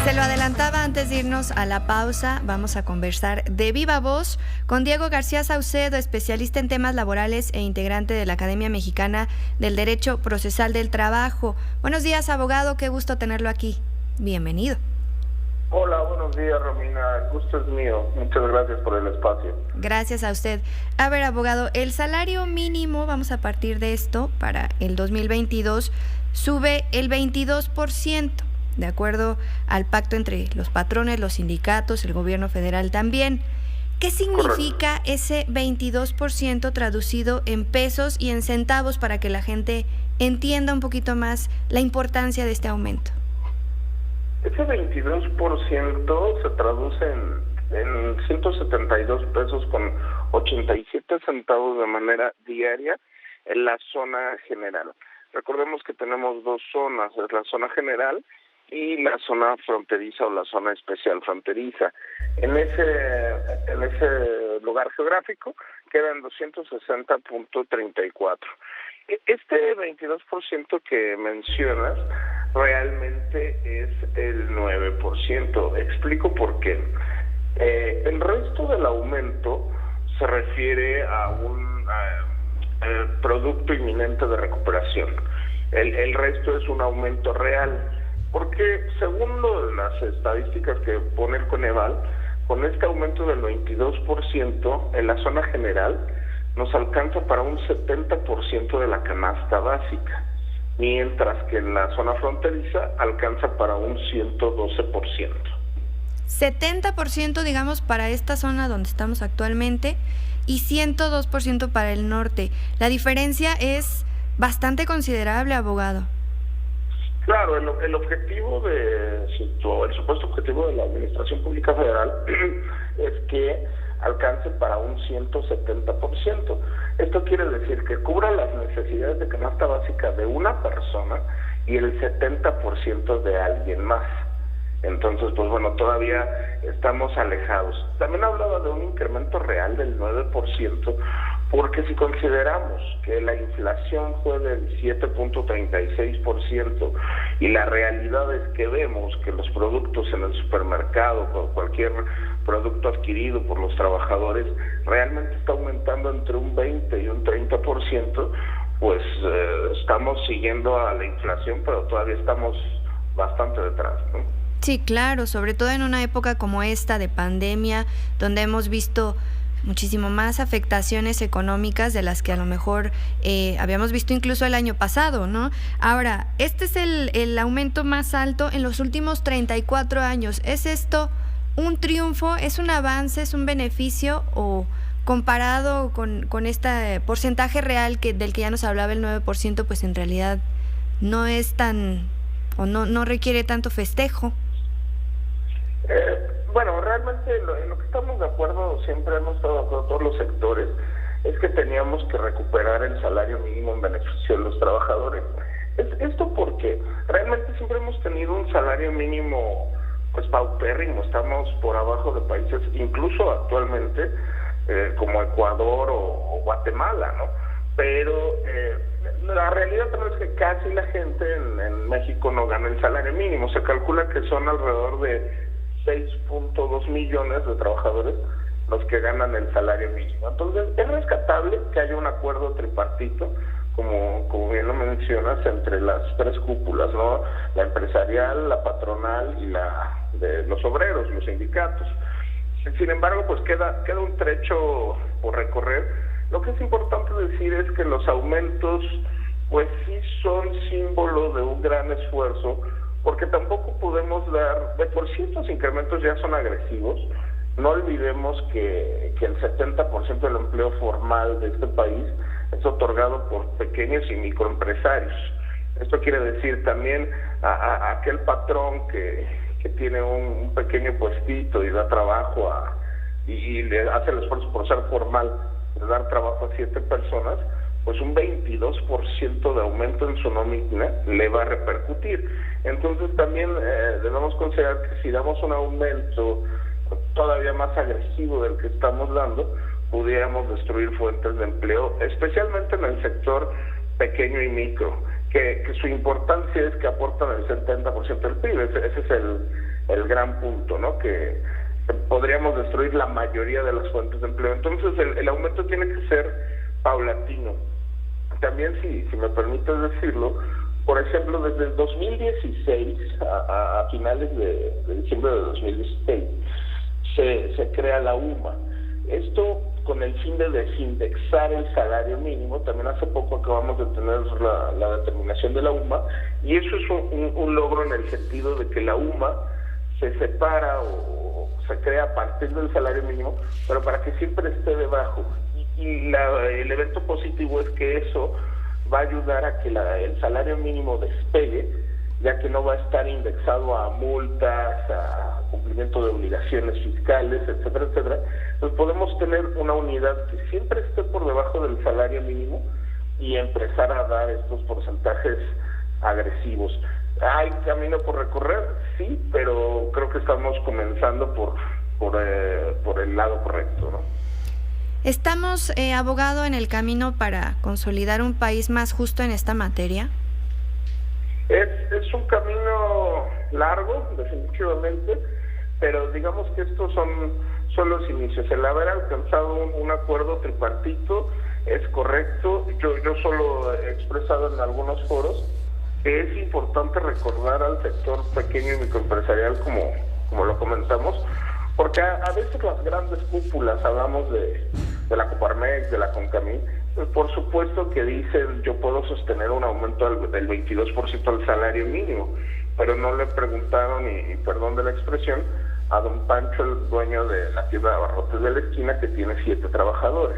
Se lo adelantaba antes de irnos a la pausa, vamos a conversar de viva voz con Diego García Saucedo, especialista en temas laborales e integrante de la Academia Mexicana del Derecho Procesal del Trabajo. Buenos días, abogado, qué gusto tenerlo aquí. Bienvenido. Hola, buenos días, Romina. El gusto es mío. Muchas gracias por el espacio. Gracias a usted. A ver, abogado, el salario mínimo, vamos a partir de esto, para el 2022, sube el 22%, de acuerdo al pacto entre los patrones, los sindicatos, el gobierno federal también. ¿Qué significa Correcto. ese 22% traducido en pesos y en centavos para que la gente entienda un poquito más la importancia de este aumento? Ese 22% se traduce en 172 pesos con 87 centavos de manera diaria en la zona general. Recordemos que tenemos dos zonas, es la zona general y la zona fronteriza o la zona especial fronteriza. En ese lugar geográfico quedan 260.34. Este 22% que mencionas realmente es el 9%. Explico por qué. El resto del aumento se refiere a un producto inminente de recuperación. El resto es un aumento real, porque según las estadísticas que pone el Coneval, con este aumento del 22% en la zona general nos alcanza para un 70% de la canasta básica, mientras que en la zona fronteriza alcanza para un 112%. 70%, digamos, para esta zona donde estamos actualmente y 102% para el norte. La diferencia es bastante considerable, abogado. Claro, el objetivo el supuesto objetivo de la Administración Pública Federal es que alcance para un 170%. Esto quiere decir que cubra las necesidades de canasta básica de una persona y el 70% de alguien más. Entonces, pues bueno, todavía estamos alejados. También hablaba de un incremento real del 9%, porque si consideramos que la inflación fue del 7.36% y la realidad es que vemos que los productos en el supermercado, cualquier producto adquirido por los trabajadores, realmente está aumentando entre un 20 y un 30%, pues estamos siguiendo a la inflación, pero todavía estamos bastante detrás, ¿no? Sí, claro, sobre todo en una época como esta de pandemia, donde hemos visto muchísimo más afectaciones económicas de las que a lo mejor habíamos visto incluso el año pasado, ¿no? Ahora, este es el aumento más alto en los últimos 34 años. ¿Es esto un triunfo, es un avance, es un beneficio o comparado con este porcentaje real del que ya nos hablaba el 9%, pues en realidad no es tan o no requiere tanto festejo? Bueno, realmente en lo que estamos de acuerdo, siempre hemos estado de acuerdo todos los sectores, es que teníamos que recuperar el salario mínimo en beneficio de los trabajadores. Esto porque realmente siempre hemos tenido un salario mínimo pues paupérrimo, estamos por abajo de países, incluso actualmente, como Ecuador o Guatemala, ¿no? Pero la realidad también es que casi la gente en México no gana el salario mínimo. Se calcula que son alrededor de 6.2 millones de trabajadores los que ganan el salario mínimo. Entonces, es rescatable que haya un acuerdo tripartito, como bien lo mencionas, entre las tres cúpulas, ¿no? La empresarial, la patronal y la de los obreros, los sindicatos. Sin embargo, pues queda un trecho por recorrer. Lo que es importante decir es que los aumentos, pues sí son símbolo de un gran esfuerzo, porque tampoco podemos dar, de por sí estos incrementos ya son agresivos. No olvidemos que el 70% del empleo formal de este país es otorgado por pequeños y microempresarios. Esto quiere decir también a aquel patrón que tiene un pequeño puestito y da trabajo y le hace el esfuerzo por ser formal, de dar trabajo a 7 personas, pues un 22% de aumento en su nómina le va a repercutir. Entonces también debemos considerar que si damos un aumento todavía más agresivo del que estamos dando, pudiéramos destruir fuentes de empleo, especialmente en el sector pequeño y micro, que su importancia es que aportan el 70% del PIB. Ese es el gran punto, ¿no? Que podríamos destruir la mayoría de las fuentes de empleo. Entonces el aumento tiene que ser paulatino. También, si me permites decirlo, por ejemplo, desde el 2016 a finales de diciembre de 2016 se crea la UMA. Esto con el fin de desindexar el salario mínimo. También hace poco acabamos de tener la determinación de la UMA, y eso es un logro en el sentido de que la UMA se separa o se crea a partir del salario mínimo, pero para que siempre esté debajo. Y el evento positivo es que eso va a ayudar a que el salario mínimo despegue, ya que no va a estar indexado a multas, a cumplimiento de obligaciones fiscales, etcétera, etcétera. Entonces podemos tener una unidad que siempre esté por debajo del salario mínimo y empezar a dar estos porcentajes agresivos. ¿Hay camino por recorrer? Sí, pero creo que estamos comenzando por el lado correcto, ¿no? ¿Estamos, abogado, en el camino para consolidar un país más justo en esta materia? Es un camino largo, definitivamente, pero digamos que estos son los inicios. El haber alcanzado un acuerdo tripartito es correcto. Yo solo he expresado en algunos foros que es importante recordar al sector pequeño y microempresarial, como lo comentamos, porque a veces las grandes cúpulas, hablamos de la Coparmex, de la Concamín, por supuesto que dicen yo puedo sostener un aumento del 22% al salario mínimo, pero no le preguntaron, y perdón de la expresión, a don Pancho, el dueño de la tienda de abarrotes de la esquina, que tiene 7 trabajadores.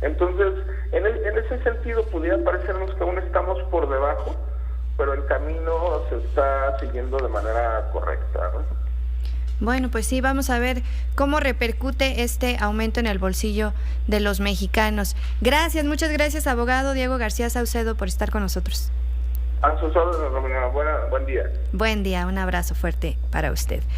Entonces, en ese sentido pudiera parecernos que aún estamos por debajo, pero el camino se está siguiendo de manera correcta, ¿no? Bueno, pues sí, vamos a ver cómo repercute este aumento en el bolsillo de los mexicanos. Gracias, muchas gracias, abogado Diego García Saucedo, por estar con nosotros. A sus órdenes, Romina. Buen día. Buen día, un abrazo fuerte para usted.